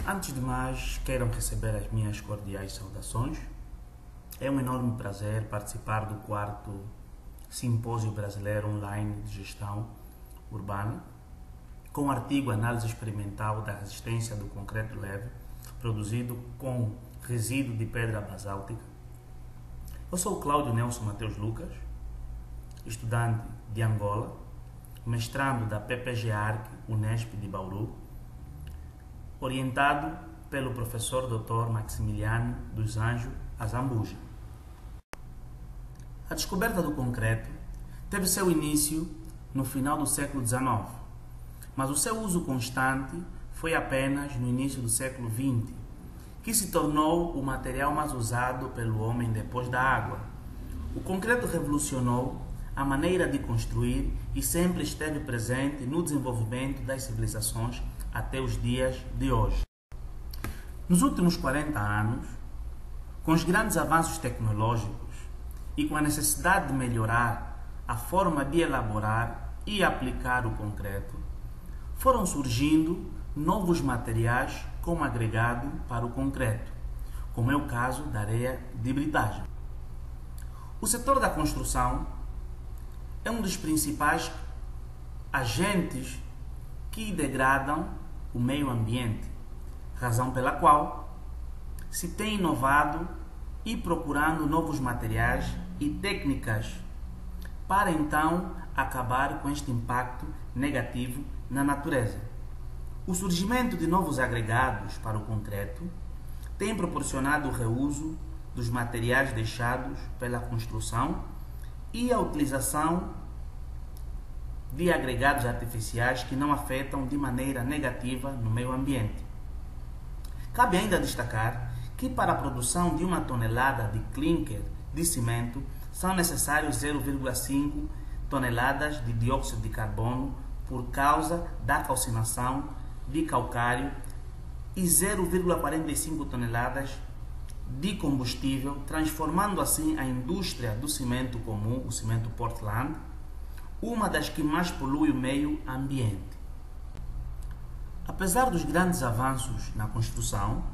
Antes de mais, queiram receber as minhas cordiais saudações. É um enorme prazer participar do 4º Simpósio Brasileiro Online de Gestão Urbana, com o artigo Análise Experimental da Resistência do Concreto Leve, produzido com resíduo de pedra basáltica. Eu sou o Cláudio Nelson Mateus Lucas, estudante de Angola, mestrando da PPG-ARC Unesp de Bauru, orientado pelo professor Dr. Maximiliano dos Anjos Azambuja. A descoberta do concreto teve seu início no final do século XIX, mas o seu uso constante foi apenas no início do século XX, que se tornou o material mais usado pelo homem depois da água. O concreto revolucionou a maneira de construir e sempre esteve presente no desenvolvimento das civilizações até os dias de hoje. Nos últimos 40 anos, com os grandes avanços tecnológicos e com a necessidade de melhorar a forma de elaborar e aplicar o concreto, foram surgindo novos materiais como agregado para o concreto, como é o caso da areia de britagem. O setor da construção é um dos principais agentes que degradam o meio ambiente, razão pela qual se tem inovado e procurando novos materiais e técnicas para então acabar com este impacto negativo na natureza. O surgimento de novos agregados para o concreto tem proporcionado o reuso dos materiais deixados pela construção e a utilização de agregados artificiais que não afetam de maneira negativa no meio ambiente. Cabe ainda destacar que para a produção de 1 tonelada de clinker de cimento são necessários 0,5 toneladas de dióxido de carbono por causa da calcinação de calcário e 0,45 toneladas de combustível, transformando assim a indústria do cimento comum, o cimento Portland, uma das que mais polui o meio ambiente. Apesar dos grandes avanços na construção,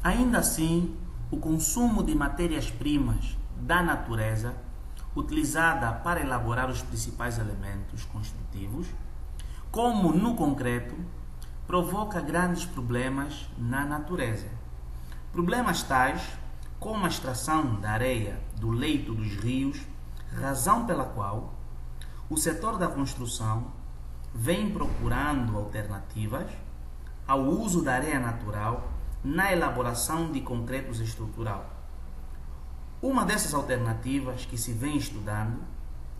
ainda assim o consumo de matérias-primas da natureza utilizada para elaborar os principais elementos construtivos, como no concreto, provoca grandes problemas na natureza. Problemas tais como a extração da areia do leito dos rios, razão pela qual o setor da construção vem procurando alternativas ao uso da areia natural na elaboração de concretos estrutural. Uma dessas alternativas que se vem estudando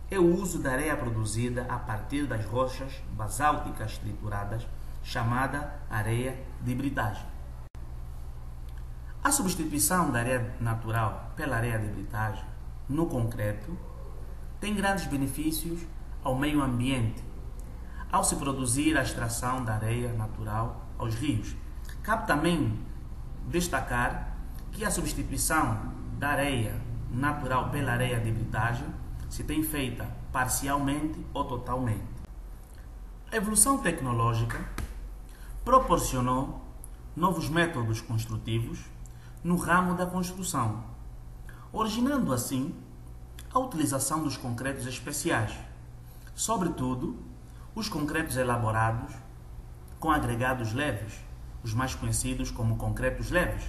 é o uso da areia produzida a partir das rochas basálticas trituradas, chamada areia de britagem. A substituição da areia natural pela areia de britagem no concreto tem grandes benefícios ao meio ambiente, ao se produzir a extração da areia natural aos rios. Cabe também destacar que a substituição da areia natural pela areia de britagem se tem feita parcialmente ou totalmente. A evolução tecnológica proporcionou novos métodos construtivos no ramo da construção, originando assim a utilização dos concretos especiais, sobretudo os concretos elaborados com agregados leves, os mais conhecidos como concretos leves,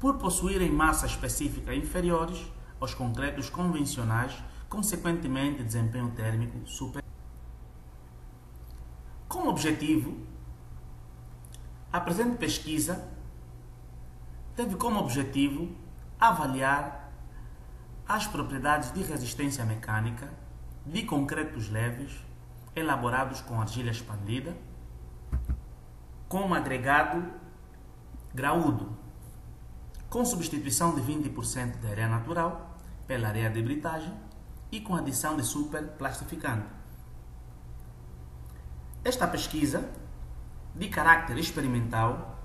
por possuírem massa específica inferiores aos concretos convencionais, consequentemente desempenho térmico superior. Como objetivo, a presente pesquisa teve como objetivo avaliar as propriedades de resistência mecânica de concretos leves elaborados com argila expandida, com agregado graúdo, com substituição de 20% de areia natural pela areia de britagem e com adição de superplastificante. Esta pesquisa, de caráter experimental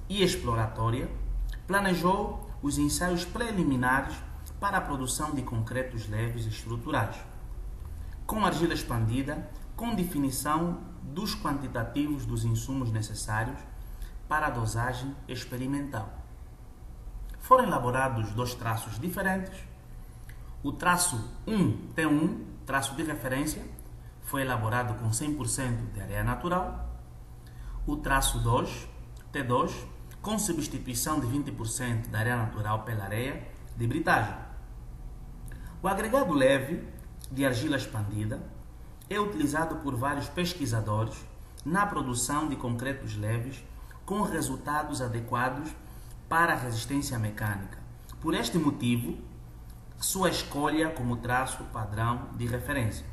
e exploratória, planejou os ensaios preliminares para a produção de concretos leves estruturais, com argila expandida, com definição dos quantitativos dos insumos necessários para a dosagem experimental. Foram elaborados dois traços diferentes. O traço 1, T1, traço de referência, foi elaborado com 100% de areia natural. O traço 2, T2, com substituição de 20% da areia natural pela areia de britagem. O agregado leve de argila expandida é utilizado por vários pesquisadores na produção de concretos leves com resultados adequados para a resistência mecânica. Por este motivo, sua escolha como traço padrão de referência.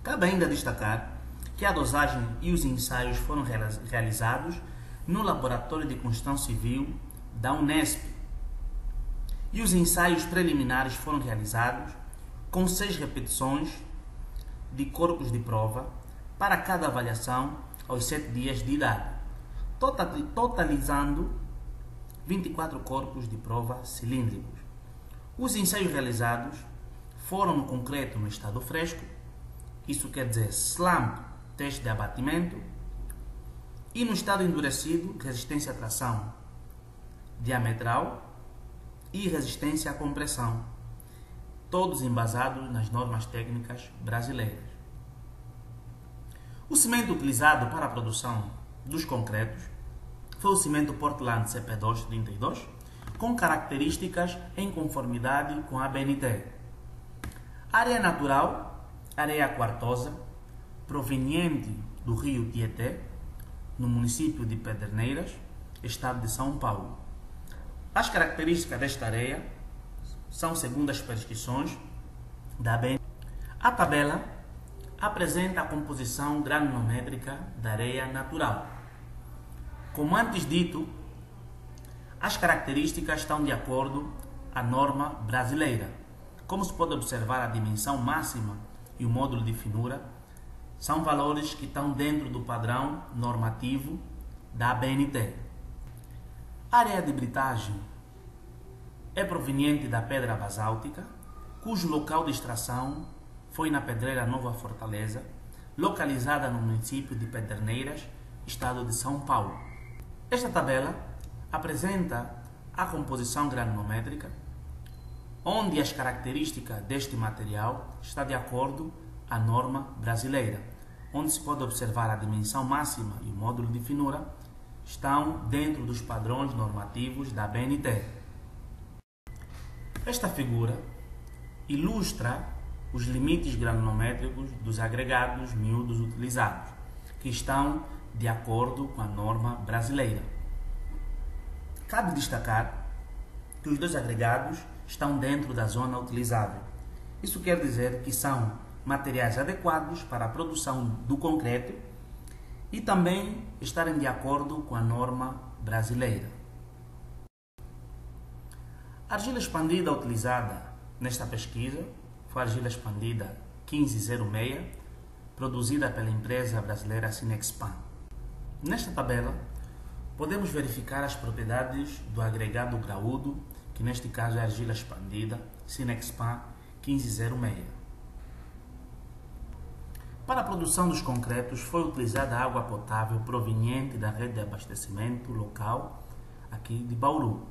Cabe ainda destacar que a dosagem e os ensaios foram realizados no Laboratório de Construção Civil da Unesp. E os ensaios preliminares foram realizados com 6 repetições de corpos de prova para cada avaliação aos 7 dias de idade, totalizando 24 corpos de prova cilíndricos. Os ensaios realizados foram no concreto no estado fresco, isso quer dizer slump, teste de abatimento, e no estado endurecido, resistência à tração diametral e resistência à compressão, todos embasados nas normas técnicas brasileiras. O cimento utilizado para a produção dos concretos foi o cimento Portland CP232, com características em conformidade com a ABNT. Areia natural, areia quartosa, proveniente do rio Tietê, no município de Pederneiras, estado de São Paulo. As características desta areia são segundo as prescrições da ABNT. A tabela apresenta a composição granulométrica da areia natural. Como antes dito, as características estão de acordo à norma brasileira. Como se pode observar, a dimensão máxima e o módulo de finura são valores que estão dentro do padrão normativo da ABNT. A areia de britagem é proveniente da pedra basáltica, cujo local de extração foi na Pedreira Nova Fortaleza, localizada no município de Pederneiras, estado de São Paulo. Esta tabela apresenta a composição granulométrica, onde as características deste material estão de acordo à norma brasileira, onde se pode observar a dimensão máxima e o módulo de finura estão dentro dos padrões normativos da ABNT. Esta figura ilustra os limites granulométricos dos agregados miúdos utilizados, que estão de acordo com a norma brasileira. Cabe destacar que os dois agregados estão dentro da zona utilizável. Isso quer dizer que são materiais adequados para a produção do concreto e também estarem de acordo com a norma brasileira. A argila expandida utilizada nesta pesquisa foi a argila expandida 1506, produzida pela empresa brasileira Sinexpan. Nesta tabela, podemos verificar as propriedades do agregado graúdo, que neste caso é a argila expandida Sinexpan 1506. Para a produção dos concretos foi utilizada água potável proveniente da rede de abastecimento local aqui de Bauru.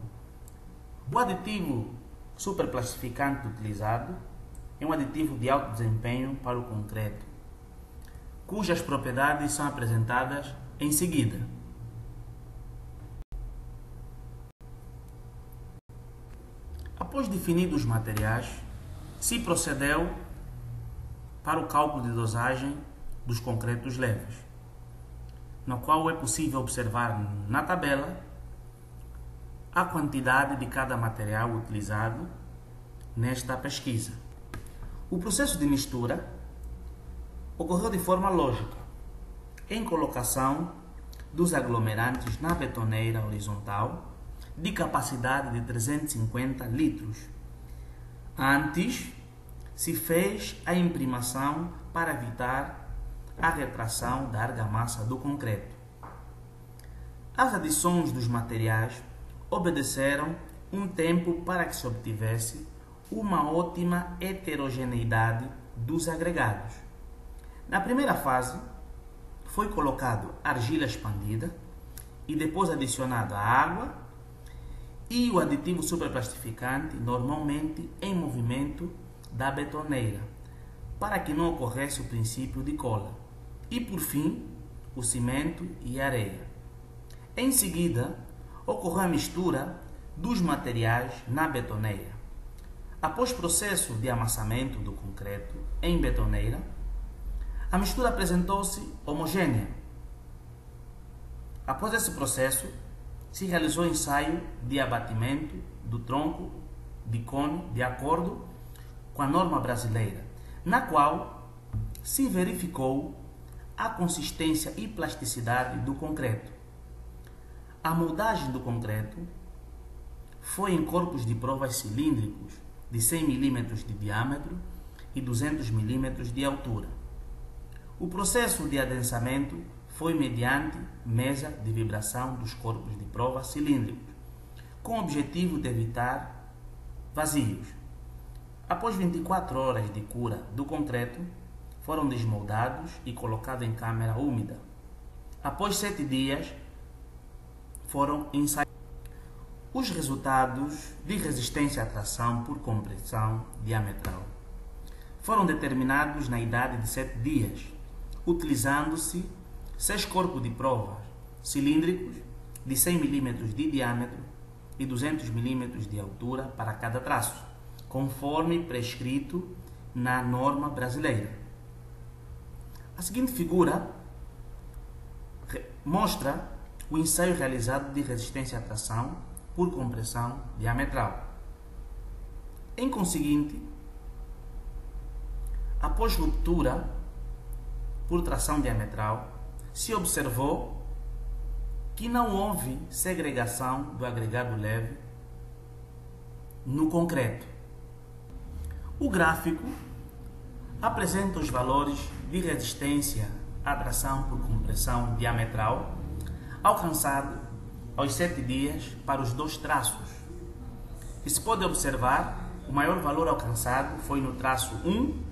O aditivo superplastificante utilizado é um aditivo de alto desempenho para o concreto, cujas propriedades são apresentadas em seguida. Após definidos os materiais, se procedeu para o cálculo de dosagem dos concretos leves, no qual é possível observar na tabela a quantidade de cada material utilizado nesta pesquisa. O processo de mistura ocorreu de forma lógica, em colocação dos aglomerantes na betoneira horizontal de capacidade de 350 litros. Antes, se fez a imprimação para evitar a retração da argamassa do concreto. As adições dos materiais obedeceram um tempo para que se obtivesse uma ótima heterogeneidade dos agregados. Na primeira fase, foi colocado argila expandida e depois adicionado a água e o aditivo superplastificante, normalmente em movimento da betoneira, para que não ocorresse o princípio de cola. E por fim, o cimento e a areia. Em seguida, ocorreu a mistura dos materiais na betoneira. Após o processo de amassamento do concreto em betoneira, a mistura apresentou-se homogênea. Após esse processo, se realizou o ensaio de abatimento do tronco de cone de acordo com a norma brasileira, na qual se verificou a consistência e plasticidade do concreto. A moldagem do concreto foi em corpos de provas cilíndricos de 100 mm de diâmetro e 200 mm de altura. O processo de adensamento foi mediante mesa de vibração dos corpos de prova cilíndricos, com o objetivo de evitar vazios. Após 24 horas de cura do concreto, foram desmoldados e colocados em câmara úmida. Após 7 dias, foram ensaiados. Os resultados de resistência à tração por compressão diametral foram determinados na idade de 7 dias, utilizando-se 6 corpos de prova cilíndricos de 100 mm de diâmetro e 200 mm de altura para cada traço, conforme prescrito na norma brasileira. A seguinte figura mostra o ensaio realizado de resistência à tração por compressão diametral. Em conseguinte, após ruptura por tração diametral, se observou que não houve segregação do agregado leve no concreto. O gráfico apresenta os valores de resistência à tração por compressão diametral alcançado aos 7 dias para os 2 traços. E se pode observar, o maior valor alcançado foi no traço 1,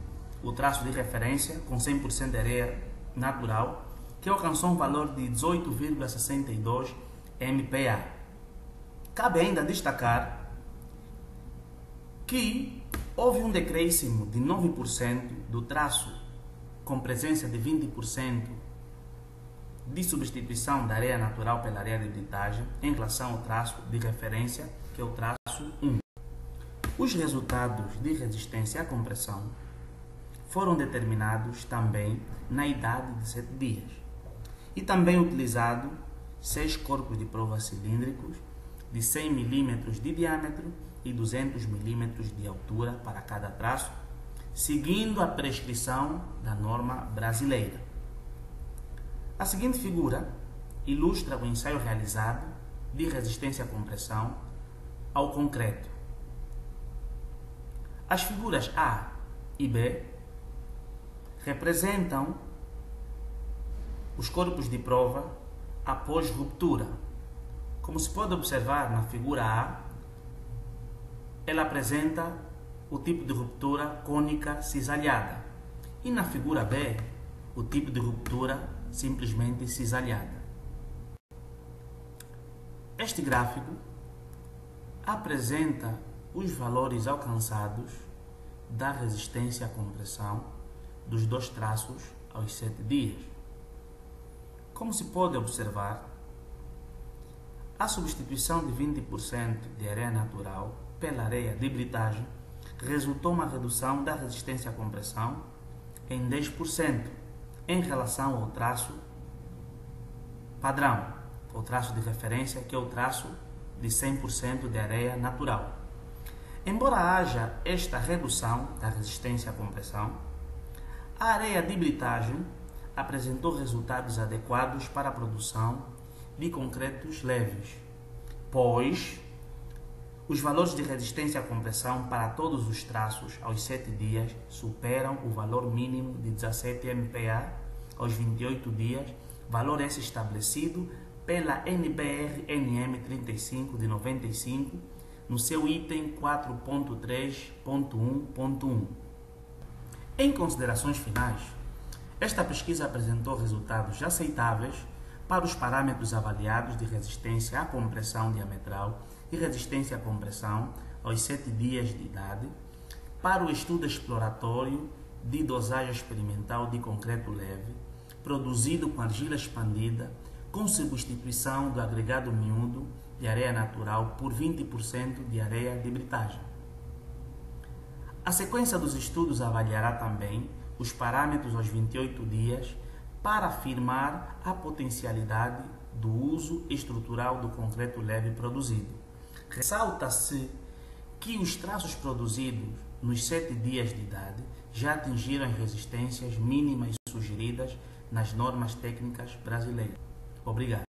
o traço de referência com 100% de areia natural, que alcançou um valor de 18,62 MPa. Cabe ainda destacar que houve um decréscimo de 9% do traço com presença de 20% de substituição da areia natural pela areia de britagem em relação ao traço de referência, que é o traço 1. Os resultados de resistência à compressão foram determinados também na idade de 7 dias e também utilizado 6 corpos de prova cilíndricos de 100 mm de diâmetro e 200 mm de altura para cada traço, seguindo a prescrição da norma brasileira. A seguinte figura ilustra o ensaio realizado de resistência à compressão ao concreto. As figuras A e B representam os corpos de prova após ruptura. Como se pode observar na figura A, ela apresenta o tipo de ruptura cônica cisalhada e na figura B, o tipo de ruptura simplesmente cisalhada. Este gráfico apresenta os valores alcançados da resistência à compressão dos 2 traços aos 7 dias. Como se pode observar, a substituição de 20% de areia natural pela areia de britagem resultou uma redução da resistência à compressão em 10% em relação ao traço padrão, o traço de referência, que é o traço de 100% de areia natural. Embora haja esta redução da resistência à compressão, a areia de britagem apresentou resultados adequados para a produção de concretos leves, pois os valores de resistência à compressão para todos os traços aos 7 dias superam o valor mínimo de 17 MPa aos 28 dias, valor esse estabelecido pela NBR-NM 35 de 95, no seu item 4.3.1.1. Em considerações finais, esta pesquisa apresentou resultados aceitáveis para os parâmetros avaliados de resistência à compressão diametral e resistência à compressão aos 7 dias de idade, para o estudo exploratório de dosagem experimental de concreto leve, produzido com argila expandida, com substituição do agregado miúdo de areia natural por 20% de areia de britagem. A sequência dos estudos avaliará também os parâmetros aos 28 dias para afirmar a potencialidade do uso estrutural do concreto leve produzido. Ressalta-se que os traços produzidos nos 7 dias de idade já atingiram as resistências mínimas sugeridas nas normas técnicas brasileiras. Obrigado.